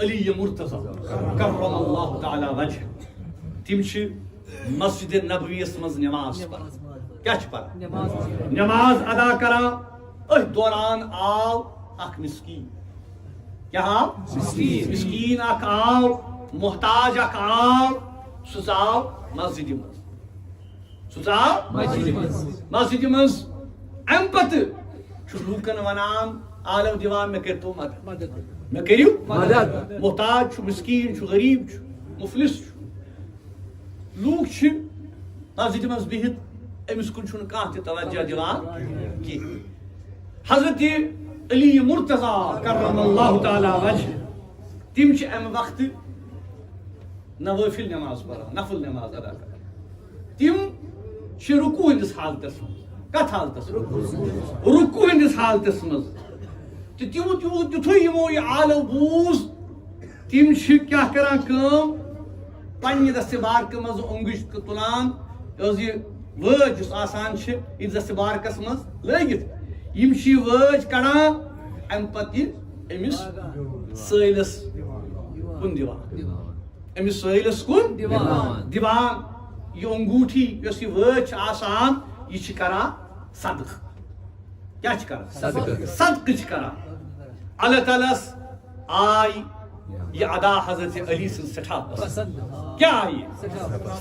علی مرتضی کرم اللہ تعالی وجہ تم مسجد نبوی مز نماز پڑھان کیا پڑھان نماز ادا کران ات دوران آو اخ مسکین کیا آو مسکین اخ آو محتاج اخ آو سہ آو مسجد مز مسجد مز ام پتہ لوکن ونان عالم دیوان میں کرتو مدد میں کریو مدد محتاج مسکین غریب مفلس لوک مسجد مز بہت امس کن کھانا تہ توجہ دیوان کی حضرت علی مرتضی کرم اللہ تعالی وجہ تم ام وقت نوافل نماز پڑھان نفل نماز ادا کران تم رکوع ہندس حالتس مز کت حالتس رکوع ہندس حالتس مز تیتھے یمو یہ عالم بوز تم کیا کران کام پنہ دست بارک مز اونگش تلان یہ وٲج یس آسان یہ دست بارکس مز لگت یم وٲج کڑان ام پتہ امس سٲلس کن دیوان امس سٲلس کن دیوان یہ انگوٹھی یس یہ وٲج آسان یہ کران صدقہ کیا کران صدقہ کران اللہ تعالیٰ آئی یہ ادا حضرت علی سن سٹھا پسند کیا آئی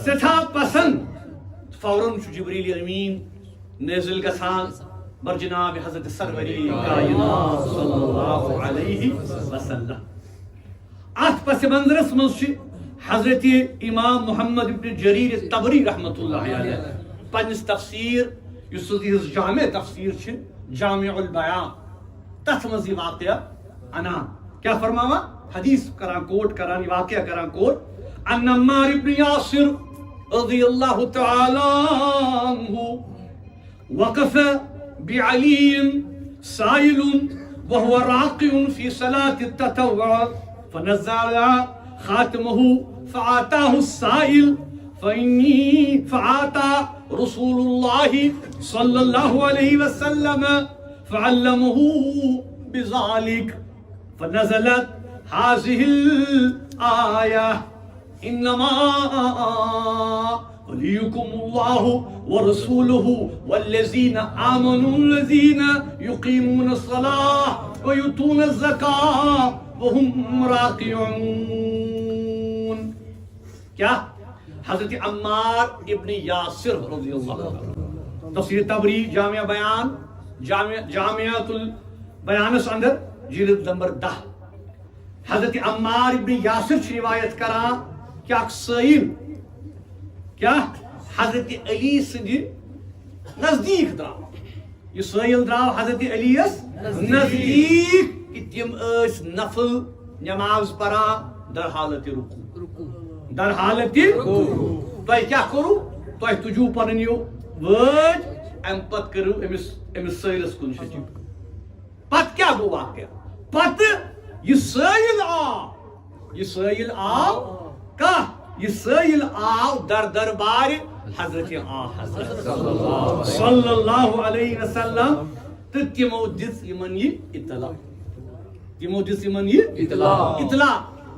سٹھا پسند فوراً جبریل امین نازل گژھان بر جناب حضرت سروری کائنات صلی اللہ علیہ وسلم ات پس منظرس مز حضرت امام محمد ابن جریر طبری رحمۃ اللہ علیہ پنس تفسیر اس جامع تفسیر جامع البیان تتھ مز یہ واقعہ انان کیا فرماوا حدیث کران کوٹ کران یہ واقعہ کران کوٹ ان عمار ابن یاسر رضی اللہ تعالی عنہ وقف بعلی سائل وهو راقع في صلاة التطوع فنزل خاتمه فآتاه السائل فآتى رسول الله صلى الله عليه وسلم فعلمه بذلك فنزلت هذه الآية إنما وليكم الله ورسوله والذين آمنوا الذين يقيمون الصلاة ويؤتون الزكاة وهم راكعون. کیا حضرت عمار ابن یاسر رضی اللہ عنہ تفسیر تبری جامع بیان جامعۃ البیانس اندر جلد نمبر 10 حضرت عمار ابن یاسر روایت کران کیا سائل کیا حضرت علی سند نزدیک دراو یہ سائل دراو حضرت علی نزدیک کہ تم نفل نماز پران در حالت رکوع در حالت تہ کیا کرو تہ تجو پن یہ وٲج ام پت کرو امس سائلس کن شچو پت کیا گو واقعہ پت یہ سائل آو کہ یہ سائل آو در دربار حضرت صلی اللہ علیہ وسلم تو تمو دس یمن یہ اطلاع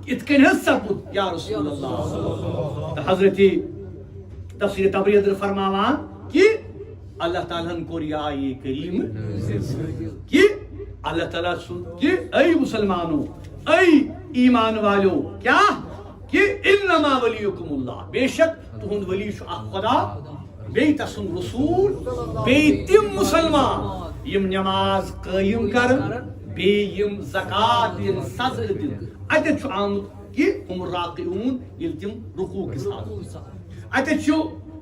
اتکن سپد یا رسول اللہ حضرت تفسیر تبری فرماوان کہ اللہ تعالیٰ کور یہ آیہ کریم کہ اللہ تعالیٰ سن کہ اے مسلمانوں اے ایمان والو کیا کہ انما ولیکم اللہ بے شک تہند ولی خدا بی تسن رسول بی تم مسلمان یم نماز قائم کرن بی یم زکات یم صدقہ دن اتت آمد کہ ہم راقعون یل تم رکوع کس حالت اتت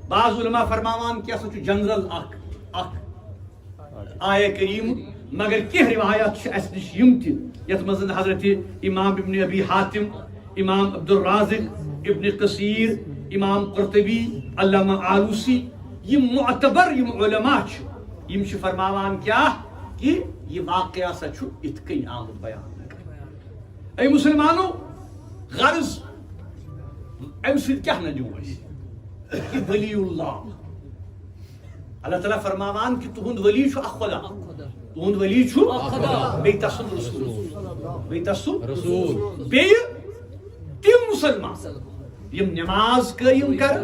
بعض علماء فرماوان کہ اسا جنرل اخ آیہ کریم مگر کی روایات اس نش یم تہ یت مزن حضرت امام ابن ابی حاتم امام عبد الرازق ابن قصیر امام قرطبی علامہ آلوسی یم معتبر یم علماء یم فرماوان کیا کہ یہ واقعہ سا اتکن آمد بیان اے مسلمانوں غرض ام سید کیا نجو کہ ولی اللہ اللہ تعالیٰ فرماوان کہ تہند ولی خدا تہند ولی بی تسن رسول بیتسو بیہ تم مسلمان یم نماز قائم کر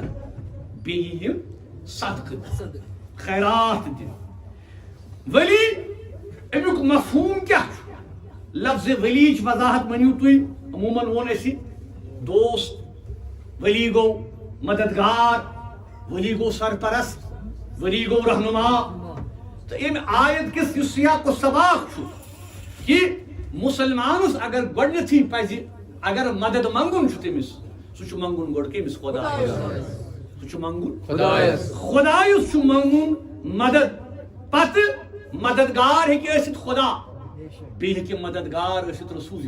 بیہ یم صدقہ خیرات دن ولی امیک مفہوم کیا لفظ ولی چھ وضاحت منیو تھی عموماً وون اسی دوست ولی گو مددگار ولی گو سرپرست ولی گو رہنما تو ام آیت کس یہ سیاق و سباق چھو کہ مسلمانس اگر گۄڈنیتھٕے پزِ اگر مدد منگن چھُ تٔمِس سُہ چھُ منگن گۄڈٕ کٔمِس خۄدایس سُہ چھُ منگن خۄدایس چھُ منگن مدد پتہٕ مددگار ہیٚکہِ ٲسِتھ خدا بیٚیہِ ہیٚکہِ مددگار ٲسِتھ رسول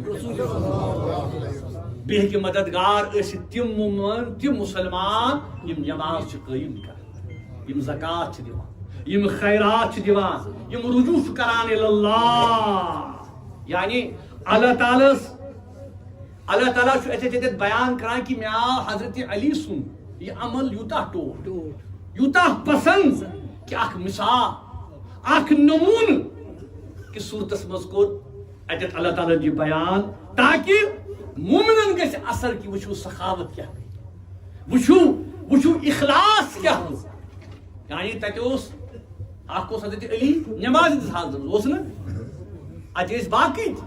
بیٚیہِ ہیٚکہِ مددگار ٲسِتھ تِم مسلمان یِم نماز چھِ قٲیِم کران یِم زکات چھِ دِوان یِم خیرات چھِ دِوان یِم رجوع چھِ کران اللہ یعنی اللہ تعالیٰ چھُ اتٮ۪تھ بیان کران کہ مےٚ آو حضرت علی سُنٛد یہِ عمل یوٗتاہ ٹوٹھ یوٗتاہ پسند کہ اکھ مثال اکھ نمونہ کہ صورتس مز کوٚر اتٮ۪تھ اللہ تعالیٰ یہِ بیان تاکہ مومنن گژھِ اثر کہ وٕچھو سخاوت کیا وٕچھو اخلاص کیا یعنی تتہِ اوس اکھ اوس حضرت علی نماز ہٕنٛدِس حالتس منٛز اوس نا اتہِ ٲسۍ باقٕے تہِ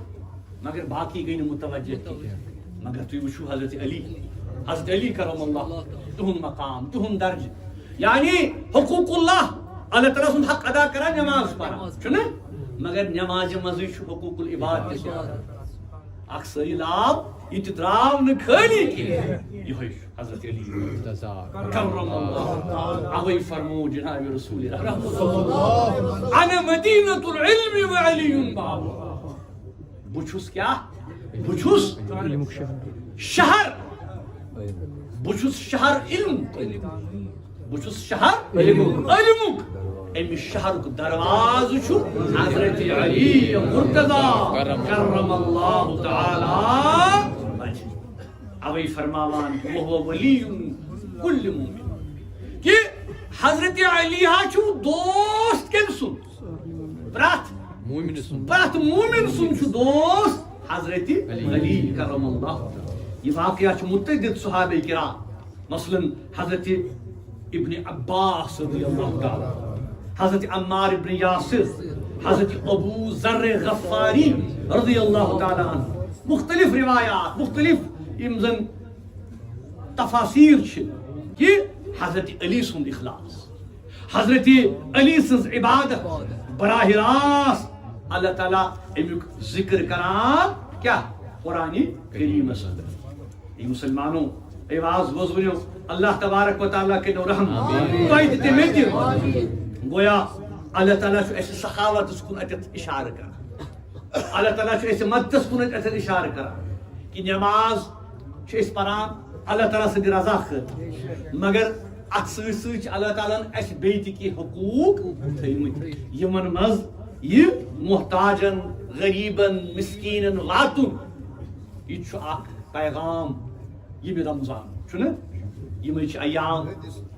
مگر باقٕے گٔے نہٕ متوجہ کینٛہہ مگر تُہۍ وٕچھو حضرت علی کرم اللہ تہنٛد مقام تہنٛد درجہ یعنی حقوق اللہ اللہ تعالیٰ سُنٛد حق ادا کران نماز پران چھُنہ مگر نمازِ منٛزٕے چھُ حقوق العباد تہِ اکھ سٔیلاب یہِ تہِ درٛاو نہٕ خٲلی کینٛہہ یِہوے چھُ حضرت علی کرم اللہ اوے فرمو جناب رسول انا مدینۃ العلم وعلی بابها بہٕ چھُس کیٛاہ بہٕ چھُس شہر بہٕ چھُس شہر علم بہٕ چھُس شہر علمُک امہِ شہرُک دروازٕ چھُ حضرت علی مرتضیٰ کرم اللہ تعالی اوے فرماوان وہو ولی کل مومن کہ حضرت علی ہا چھُ دوست کٔمۍ سُنٛد پرٛٮ۪تھ مومن سُنٛد چھُ دوست حضرت علی کرم اللہ یہ واقعہ چھُ متعدد صحابہ کرام مثلاً حضرت ابن عباس رضی اللہ تعالی حضرت عمار ابن یاسر حضرت ابو ذر غفاری رضی اللہ تعالی عنہ مختلف روایات مختلف یم زن تفاسیر چھ کہ حضرت علی سُنٛد اخلاص حضرت علی سٕنٛز عبادت براہ راست اللہ تعالیٰ امیک ذکر کران کیا قرآن کریم یہ مسلمانوں ایواز وزونیو اللہ تبارک و تعالیٰ کے رحم توید تے میں گویا اللہ تعالیٰ چھو ایسے سخاوت کن اتت اشارہ کرا اللہ تعالیٰ چھو ایسے مدتس کن اتت اشارہ کرا کہ نماز چھو اس پران اللہ تعالیٰ سے رضا خط مگر ات سوچ اللہ تعالیٰ اس بیتی کی حقوق یمن مز یہ محتاجن غریبن مسکینن واتن یہ چھو اک پیغام یہ رمضان چھنا یہ چھ ایام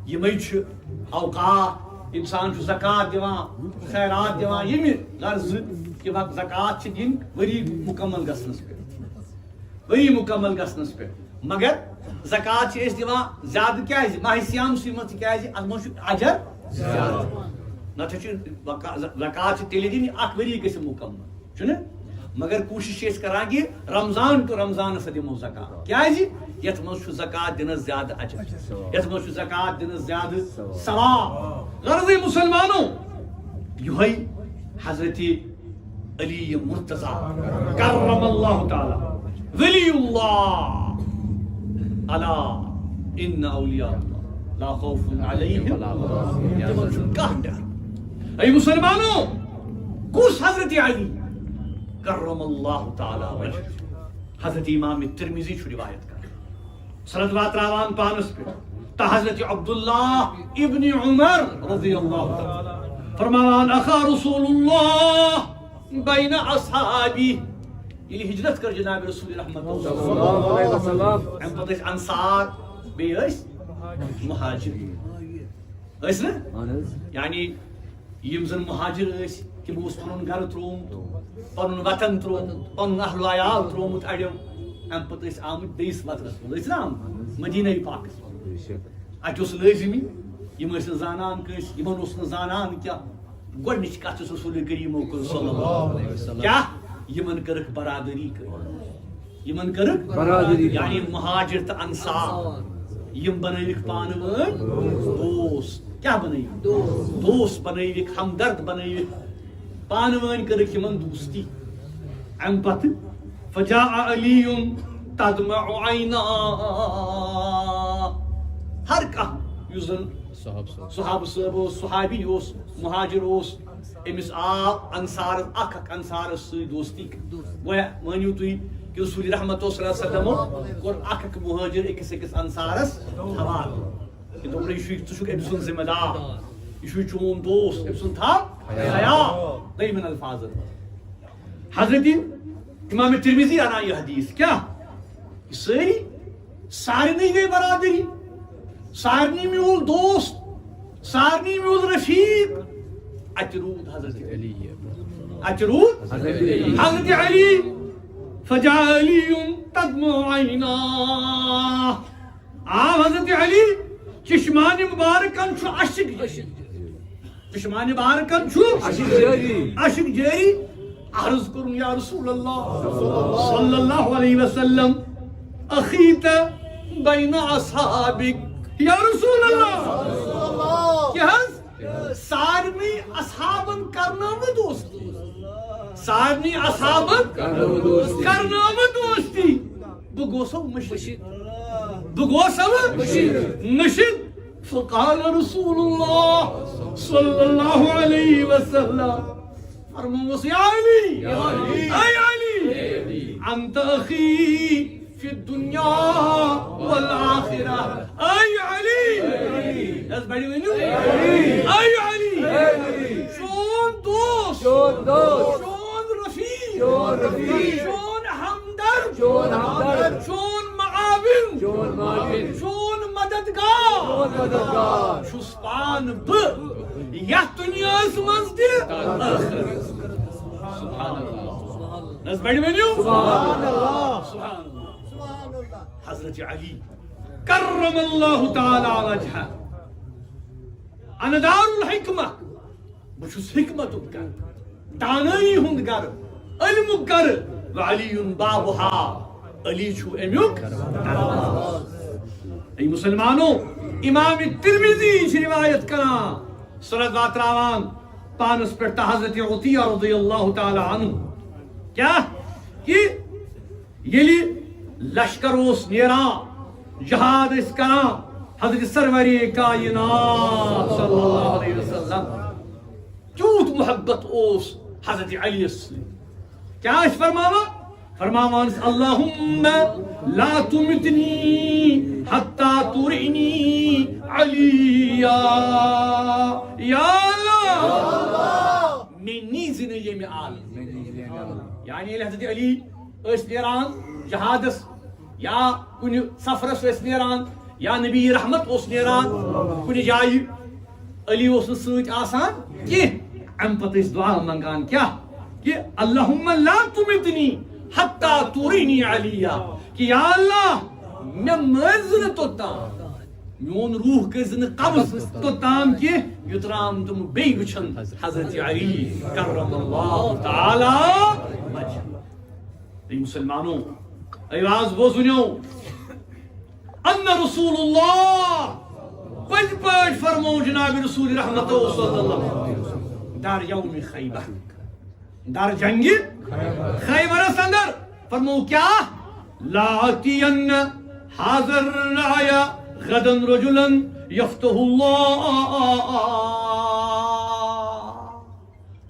یہ چھ اوقات انسان چھ زکات دیوان خیرات دیوان یہ غرض کہ وقت زکات چھ دین وری مکمل گژھنس پہ مگر زکات چھ اس دیوان زیادہ کیا ماہ سیام سیمت کیا اتھ چھ اجر زیادہ نتہ زکات تیلے دن اک وری گژھِ مکمل چھُنہ مگر کوشش چھ کران کہ رمضان تو رمضان دمو زکات کیازِ یتھ منٛز چھُ زکات دِنس زیادٕ اجر یتھ منٛز چھُ زکات دِنس زیادٕ ثواب غرض مسلمانو یہوے حضرت علی مرتضیٰ کرم اللہ تعالی ولی اللہ الا ان اولیاء اللہ لا خوف علیہم تمن چھُنہٕ کانٛہہ ڈر اے مسلمانو کُس حضرت علی کرم اللہ تعالی وجہ حضرت امام ترمذی چھُ روایت کران سند واتراوان پانس پہ تا حضرت عبداللہ ابن عمر رضی اللہ تعالی فرماوان اخا رسول اللہ بین اصحابی یلی ہجرت کر جناب رسول رحمت صلی اللہ علیہ وسلم ام پتہ انصار بیس مہاجر نا یعنی یم زن مہاجر تمو پن گھر ترومت پن وطن ترومت پن اہل عیال ترومت اڑیو ام پتہ آمت بیس وطنس مز نا مدینہ پاکس اتہ لازمی یم زانان کنس یمن زانان کیا گۄڈنِچ کتھ رسول کریمو کر صلی اللہ علیہ وسلم کیا یمن کرک برادری یمن کرک برادری یعنی مہاجر تو انصار یم بنوک پان ون دوست کیا بنوک دوست بنوک ہمدرد بنوک پان ون کرک یمن دوستی ام پتہ فجاء علی تدمع عینا ہر کانٛہہ یُس زن صحابہ صاحب صحابی مہاجر امس آو انصار اخ انصارس سی دوستی مانیو تھی کہ رسول رحمت صلی اللہ علیہ وسلم کور اخ مہاجر اکس انصارس حوالہ کہ دوپن یہ ژھک أمۍ سُنٛد ذمہ دار یہ چون دوست أمۍ سُنٛد تھاو خیال دویمن الفاظن حضرت امام ترمذی انا یہ حدیث کیا سارنی گئی برادری سارنی میول دوست سارنی میول رفیق اترود حضرت علی اترود حضرت علی فجاء علی تدمع عینا حضرت علی چشمان مبارکن چھو اشک چشمان مبارکن چھو اشک جاری عرض کرن یا رسول اللہ صلی اللہ علیہ وسلم اخیت بین اصحابک یا رسول اللہ کیا سارنی اصحابن کرنام دوستی سارنی اصحابن کرنام دوستی بگوسو مشید فقال رسول اللہ صلی اللہ علیہ وسلم فرموس یا علی اے علی انت اخی فی الدنیا والآخرہ اے علی از بڑی ونیو اے علی شون دوست شون رفیق شون ہمدرد شون معاون شون مددگار شسپان ب یا دنیا مزدی سبحان اللہ از بڑی ونیو سبحان اللہ حضرت علی کرم اللہ تعالی وجہہ انا دار الحکمہ بچس حکمت گر دانائی ہند گر علم گر وعلی بابہا علی چھو امیوک ای مسلمانوں امام ترمذی روایت کرا سرد واتراوان پانس پر حضرت عطیہ رضی اللہ تعالی عنہ کیا کہ یلی لشکر اس نیران جہاد اس کران حضرت سروری کائنات صلی اللہ علیہ وسلم کیوت محبت اس حضرت علی سے کیا اس فرماوا اللہم لا تمتنی حتی ترعنی علی یا اللہ میں نیزن یہ عالم یعنی حضرت علی اس نیران جہادس یا کن سفرس اس نیران یا نبی رحمت اس نیران کن جائی علی اس سوچ آسان کہ ام پتہ اس دعا منگان کیا کہ اللہم لا تمتنی حتی ترینی علیہ کہ یا اللہ میں مرزن توتام میون روح کزن قبض توتام کہ یترام تم بی وچھن حضرت علی کرم اللہ تعالی وجہ ای مسلمانوں ایواز بوزنیو ان رسول اللہ پج پج فرمو جناب رسول رحمت صلی اللہ علیہ وسلم در یوم خیبر در جنگ خیبر اندر فرمو کیا لا اتین حاضر رعیا غدا رجلا یفتح اللہ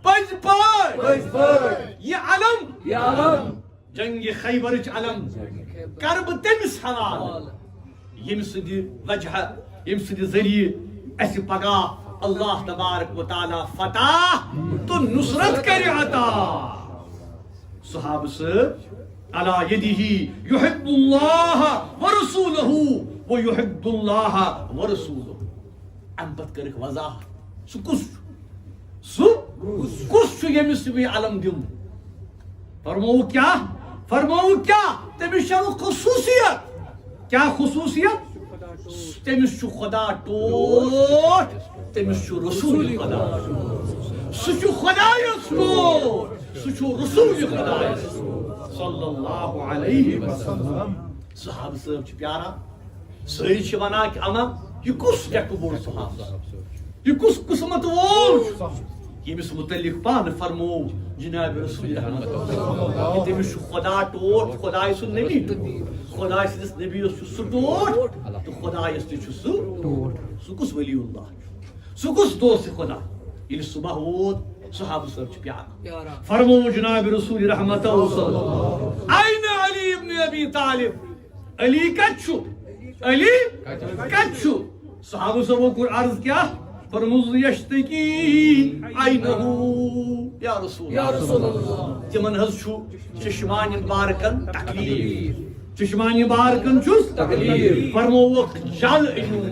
پج پج یہ علم جنگ خیبر علم کرب تمس حوال یم سد وجہ یم سد ذریعہ اس پگا اللہ تبارک و تعالی فتح تو نصرت کر عطا صحابہ سے علی یدہ یحب اللہ ورسولہ ویحب اللہ ورسولہ ام پت کرک وضاحت سہ کس سو کس چھُ ییٚمِس بہٕ علم دِمہٕ فرموو کیا تٔمِس چھےٚ نہٕ خصوٗصیت کیٛاہ خصوٗصیت تٔمِس چھُ خدا ٹوٹھ تٔمِس چھُ رسوٗل خدا سُہ چھُ خدایس ٹوٹھ سُہ چھُ رسوٗل خدایس صلی اللہ علیہ وسلم صحابہٕ صٲب چھِ پیاران سٲری چھِ ونان کہِ اما یہِ کُس ٹٮ۪کہٕ بوٚڑ صحابہٕ یہِ کُس قٕسمت وول چھُ ییٚمِس متعلق پانہٕ فرموو جناب رسول رحمت کہ تٔمِس چھُ خدا ٹوٹھ خداے سُنٛد نبی خداے سٕنٛدِس نبیَس چھُ سُہ ٹوٹھ تہٕ خدایس تہِ چھُ سُہ ٹوٹھ سُہ کُس ولی اللہ چھُ سُہ کُس دوست خدا ییٚلہِ صبح ووت صحابہٕ صٲب چھِ پیاران فرموو جناب رسول رحمت این علی ابن ابی طالب علی کتہِ چھُ علی کتہِ چھُ صحابہٕ صٲبو کوٚر عرض کیٛاہ فرموز یشتکی عینہو یا رسول اللہ تمن حظ چھُ چشمانہِ بارکن تکلیف چشمانہِ بارکن چھُس تکلیف فرمووُکھ جل أنِو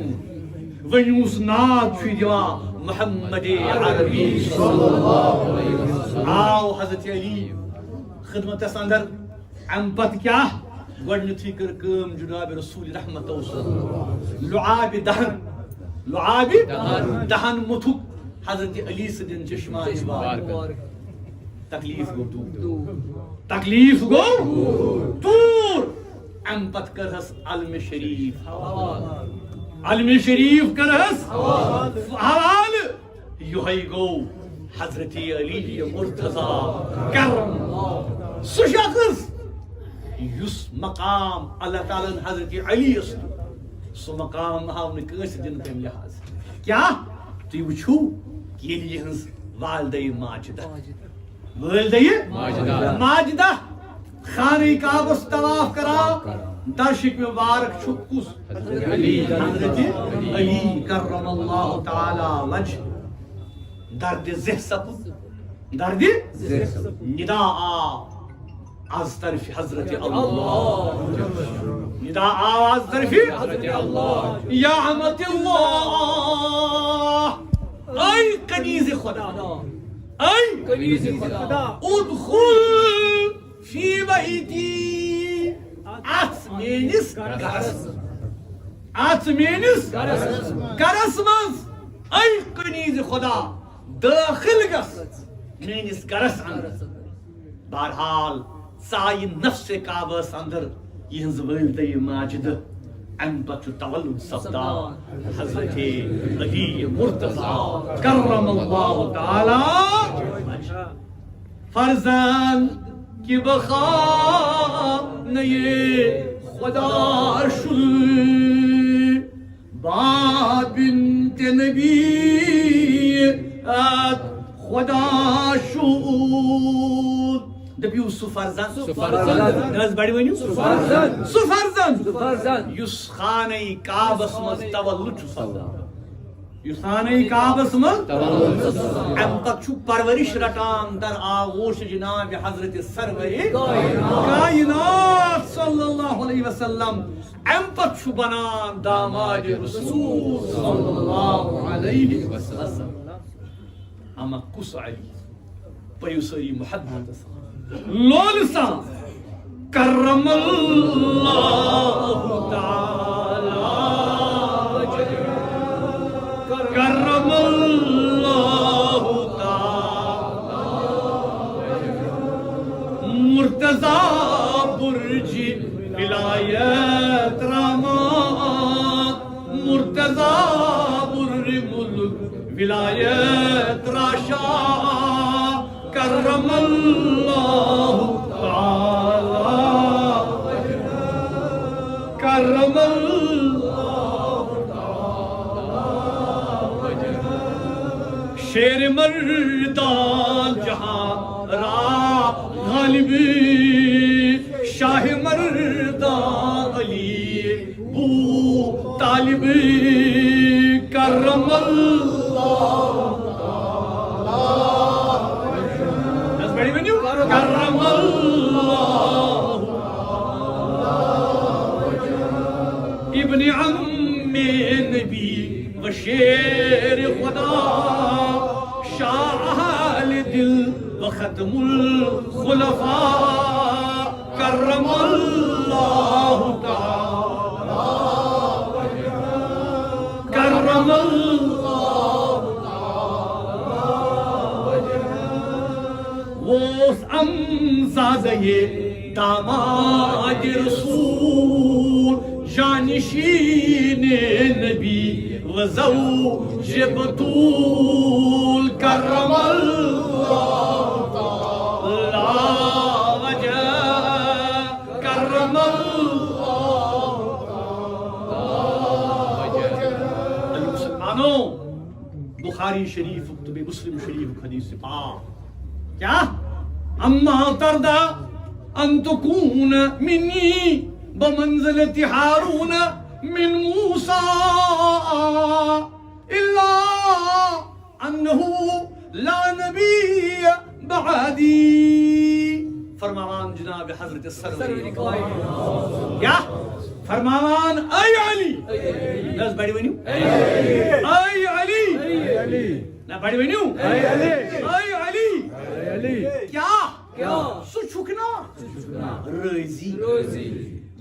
ؤنِوُس ناد چھُ دِوان محمد عربی صلی اللہ علیہ وسلم آو حضرت علی خدمتس اندر امہِ پتہٕ کیٛاہ گۄڈنیتھٕے کٔر کٲم جناب رسول رحمت لعاب دہن متھُک حضرت علی سٕنٛدٮ۪ن چشمانہِ بارکن تکلیف گوٚو دوٗر امہِ پتہٕ کٔرہس علمِ شریف کٔرہس حوالہٕ یِہوٚے گوٚو حضرت علی مرتضیٰ کرم سُہ شخص یُس مقام اللہ تعالیٰ ہن حضرت علی یس سُہ مقام آو نہٕ کٲنٛسہِ دِنہٕ تَمہِ لحاظ کیٛاہ تُہۍ وٕچھِو ییٚلہِ یِہٕنٛز والدے ماجدہ خانہ کعبس طواف کران درشق مبارک چھُ کُس حضرت علی کرم اللہ تعالی وجہ درد زہ سپُد ندا آو از طرف حضرت اللہ ندا آو از طرف حضرت اللہ یا امت اللہ اے کنیز خدا ادخل فی بیتی ات میٲنِس گرس منٛز اے کنیز خدا دٲخل گژھ میٲنِس گرس اندر بہرحال ژایہِ نفسِ کعبس اندر یِہنٛز والدے ماجدٕ امہِ پتہٕ چھُ تولُد سپدان حضرت علی مرتضیٰ کرم اللہ تعالی فرزند کہ بخانہ خدا شد با بنت نبی خدا شد دپیو سُہ فرزند نہ بڑِ ؤنِو سُہ فرزند یُس خانہ کعبس منٛز تولُد چھُ سپدان یُس خانہ کعبس منٛز امہِ پتہٕ چھُ پرورش رٹان در آغوش جناب حضرت سرور کائنات صلی اللہ علیہ وسلم امہِ پتہٕ چھُ بنان داماد رسول صلی اللہ علیہ وسلم اما کُس علی پٔرِو سٲری محبت لول سان کرم اللہ تعالی کرم اللہ تعالی مرتضیٰ برج ولایت رحمت مرتضیٰ برج ملک ولایت راشا کرم اللہ تعالی کرم شیر مردان جہاں را غالب شاہ مردان علی بو طالب کرم اللہ کرم اللہ ابن عم نبی و شیر خدا شاہ اہل دل وختم الخلفاء کرم اللہ تعالی کرم اللہ وہ امزادہ داماد رسول جانشین نبی وزوج بطول کرم اللہ وجہ کرم اللہ مسلمانوں بخاری شریف مسلم شریف حدیث پاک کیا اما ترضى ان تكون مني بمنزلة هارون من موسى إلا أنه لا نبي بعدي فرمان جناب حضرت السرور کیا فرمان اے علی ناز بڑی ونیو اے علی نہ بڑی ونیو اے علی کیا سو چھکنا رازی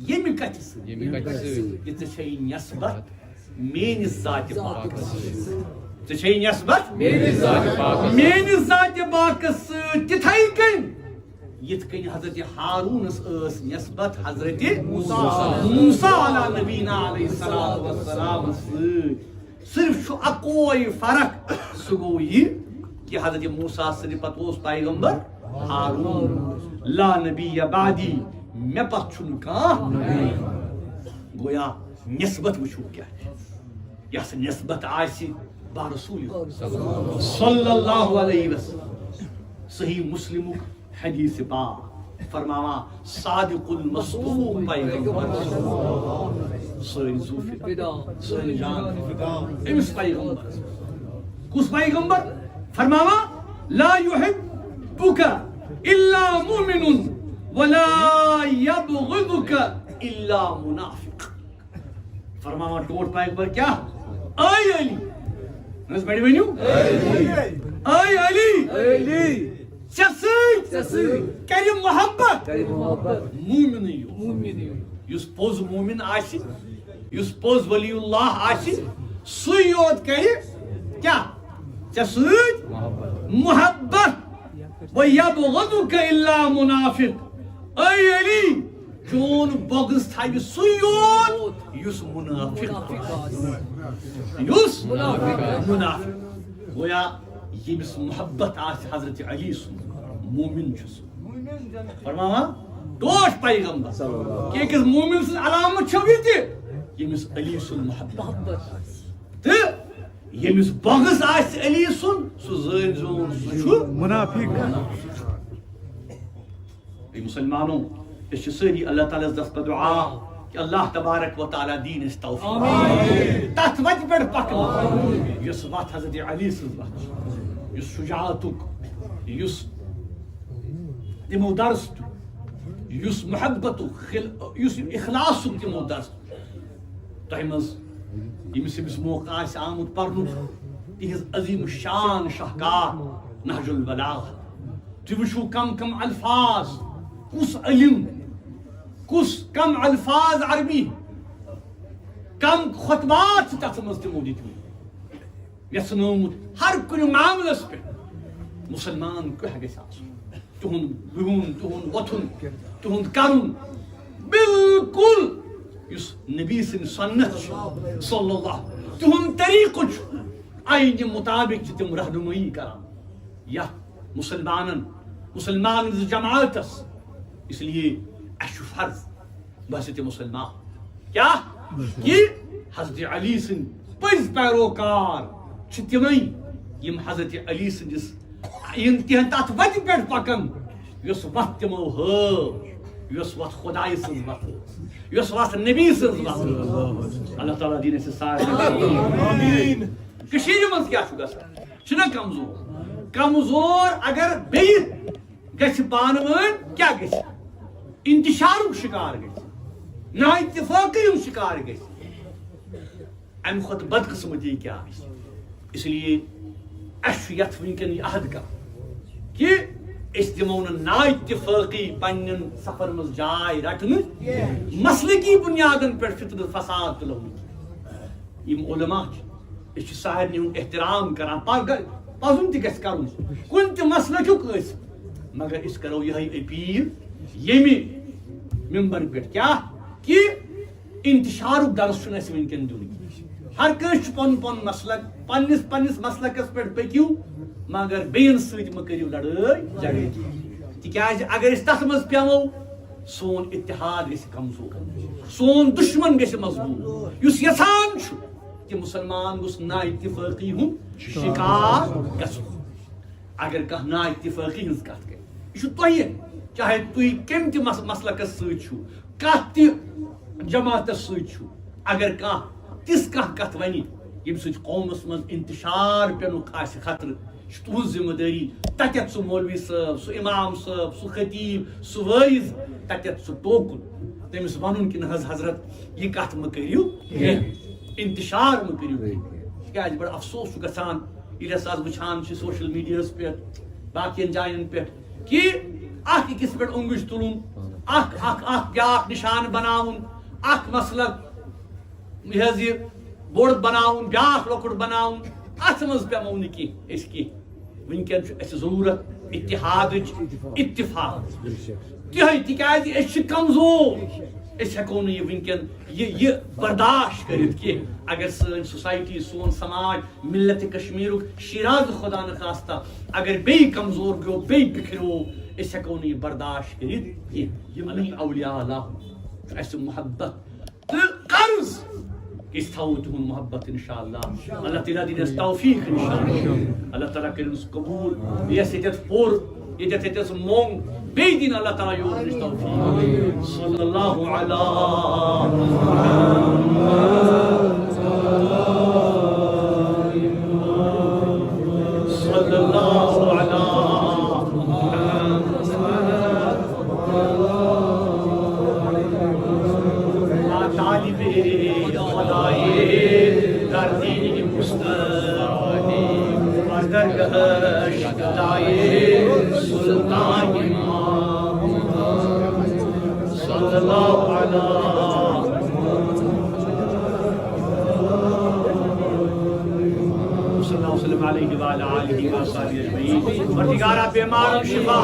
یمی کتھ یہ چھ نسبت میانس ذات پاکس چھ نسبت میانس ذات پاکس تتھے کن یت کن حضرت ہارونس اس نسبت حضرت موسیٰ علی نبینا علیہ الصلوۃ والسلام صرف چھ اکوئی فرق سہ گو یہ کہ حضرت موسیٰ سندِ پتہ اوس پیغمبر ہارون لا نبی بعدی میں پتہ چھن کانٛہہ گویا نسبت وچھو کیا یس نسبت آسی با رسول صلی اللہ علیہ وسلم صحیح مسلم حدیث پاک فرماوا صادق المصدوق پیغمبر سٲنۍ زوٗ فدا سٲنۍ جان فدا أمس پیغمبر کُس پیغمبر فرماوا لا يحبك إلا مؤمن ولا يبغضك إلا منافق فرماوا ٹوٹ پیغمبر کیا اے علی نس بڑی ونیو اے علی کر محبت مومن یس پوز مومن آسی یس پوز ولی اللہ آسی سُے یوت کر کیا ژےٚ محبت وَيَبْغَضُكَ إِلَّا مُنَافِق اے علی چون بغض تھاوِ سُے یوت یس منافق یس منافق گویا یمس محبت آسہِ حضرت علی سُنٛد مومن چھُ سُہ فرماوا ٹوٹھ پیغمبر کہ أکِس مومن سٕنٛز علامت چھو یہِ تہِ یمس علی سُنٛد محبت تہٕ یمس بغض آسہِ علی سُنٛد سُہ زٲنۍ زون سُہ چھُ منافق مسلمانوں اس ساری اللہ تعالیٰ دست دعا کہ اللہ تبارک و تعالیٰ دین اس توفیق تحت وجہ پر پکنا یس وات حضرت علی سز وات یس شجاعتک یس تمو درس یس محبتک یس اخلاصک تمو درس تہمز یمس موقع آسہِ آمُت پرنُک تہذ عظیم شان شاہکار نہج البلاغہ تُہۍ وٕچھِو کم کم الفاظ کُس علم کُس کم الفاظ عربی کم خطبات چھِ تتھ منٛز تِمو دِتمٕتۍ یژھنومُت ہر کُنہِ معاملس پٮ۪ٹھ مُسلمان کیٛاہ گژھِ آسُن تِہُنٛد بِہُن تِہُنٛد وۄتھُن تِہُنٛد کرُن بالکل یُس نبی سٕنٛدۍ سنت چھُ صلی اللہ تِہُنٛد طریقہٕ چھُ آیِنہِ مُطابق چھِ تِم رہنمٲیی کران یتھ مسلمانن جماعتس اس لیے اچھا فرض بس تہ مسلمان کیا کہ حضرت علی سن پز پیروکار تمے یم حضرت علی سندس تہن تت وتہ پہ پکن یس وت تمو یس وت خدائے سن وت یس وت نبی سن وت اللہ تعالیٰ دین اس سارے کشیر مز کیا گھان کمزور کمزور اگر بیت گژھِ پانہٕ ؤنۍ کیا گژھِ انتشارُک شکار گژھِ نا اتفاقی شکار گژھِ امہِ کھۄتہٕ بدقسمتی کیا آسہِ اس لیے اس یت ونکن عہد کر کہ اس دمو نا اتفاقی پنن سفر مز جائے رٹن مسلکی بنیادن پہ فطرت فساد تلو یم علماء اس صاحب ہند احترام کران پزن تہ گژھِ کرُن کن تہ مسلکیُک ٲسِتھ مگر اس کرو یہ اپیل یمی ممبر پہ کیا کہ انتشارک درس چھُنہٕ اَسہِ ونکٮ۪ن دیُن ہر کٲنٛسہِ چھُ پن پن مسلک پننس مسلکس پہ پٔکِو مگر بیٚین سۭتۍ مہ کٔرِو لڑٲے جھگڑٕ تِکیٛازِ اگر أسۍ تتھ منٛز پیٚمو سون اتحاد گژھِ کمزور سون دشمن گژھِ مضبوط یُس یژھان چھُ کہ مسلمان گوٚژھ نا اتفاقی ہُنٛد شکار گژھُن اگر کانٛہہ نا اتفاقی ہٕنٛز کتھ کرِ یہ چھُ تۄہہِ چاہے تُہۍ کمہِ تہِ مسلکس سۭتۍ چھُو کتھ تہِ جماعتس سۭتۍ چھُو اگر کانٛہہ تِژھ کانٛہہ کتھ ونہِ ییٚمہِ سۭتۍ قومس منٛز انتشار پینُک آسہِ خطرٕ یہ چھِ تُہنٛز ذمہٕ دٲری تتٮ۪تھ سُہ مولوی صٲب سُہ امام صٲب سُہ خطیب سُہ وٲعظ تتٮ۪تھ سُہ ٹوکُن تٔمِس ونُن کہِ نہ حظ حضرت یہِ کتھ مہ کٔرِو کینٛہہ انتشار مہ کٔرِو تِکیٛازِ بڑٕ افسوس چھُ گژھان ییٚلہِ أسۍ آز وٕچھان چھِ سوشل میڈیاہس پٮ۪ٹھ باقین جاین پٮ۪ٹھ کہ اکھ أکِس پٮ۪ٹھ اوٚنٛگُج تُلُن اکھ بیاکھ نشان بناوُن اکھ مسلک یہِ حظ یہِ بوٚڑ بناوُن بیاکھ لۄکُٹ بناوُن اتھ منٛز پیٚمو نہٕ کینٛہہ أسۍ کینٛہہ ونکٮ۪ن چھُ اَسہِ ضروٗرت اتحادٕچ اتفاق تِہے تِکیٛازِ أسۍ چھِ کمزور أسۍ ہٮ۪کو نہٕ یہِ ونکٮ۪ن یہِ برداشت کٔرِتھ کینٛہہ اگر سٲنۍ سوسایٹی سون سماج ملت کشمیرُک شیراز خدا نخواستہ اگر بیٚیہِ کمزور گوٚو بیٚیہِ بِکھریو أسۍ ہٮ۪کو نہٕ یہِ برداشت کٔرِتھ کینٛہہ یِمنٕے اولیاء اللہ چھُ اَسہِ محبت تہٕ قرض اس تھاو تہنٛد محبت انشاءاللہ اللہ تعالیٰ دِنۍ اَسہِ توفیق انشاءاللہ اللہ تعالیٰ کٔرِنۍ سُہ قبوٗل یۄس ییٚتٮ۪تھ پوٚر ییٚتٮ۪تھ موٚنگ بیٚیہِ دِنۍ اللہ تعالیٰ یورٕ نِش توفیق صلی اللہ علی صلی اللہ علی سلطان صلی اللہ علیہ وعلی آلہ وصحبہ اجمعین پروردگارا بیمارن شفا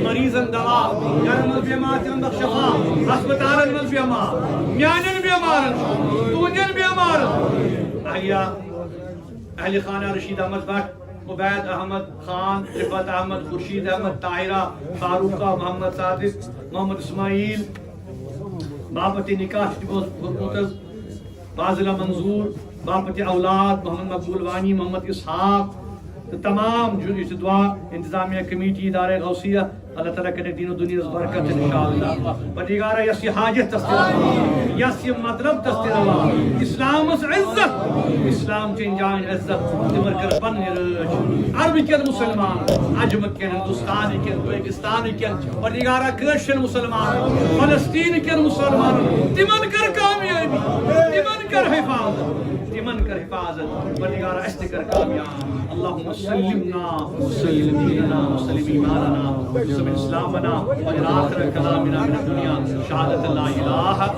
مریضن دوا گرمن بیمارن بخش شفا ہسپتالن من بیمار میانن بیمارن تہندین بیمارن اہل خانہ رشید احمد بٹ عبید احمد خان رفت احمد خورشید احمد طاہرہ فاروقہ محمد صادق محمد اسماعیل باپت نکاح گوٚمُت فاضلہ منظور باپت اولاد محمد مقبول وانی محمد اسحاق تو تمام جو دعا انتظامیہ کمیٹی ادارہ غوثیہ اللہ تعالیٰ کرے دین و دنیا برکت انشاءاللہ پروردگارا یس یہ حاجت تستر یس یہ مطلب تستر اسلام عزت اسلام چین جان عزت تمر کر پن رج عرب کن مسلمان عجم کن ہندوستان کن پاکستان کن پروردگارا کشر مسلمان فلسطین کن مسلمان تمن کر کامیابی تمن کر حفاظت تمن کر حفاظت پروردگارا اس کر کامیاب اللهم سلمنا وسلم ديننا وسلم ایماننا وسلم اسلامنا والآخر كلامنا من الدنيا شهادة لا اله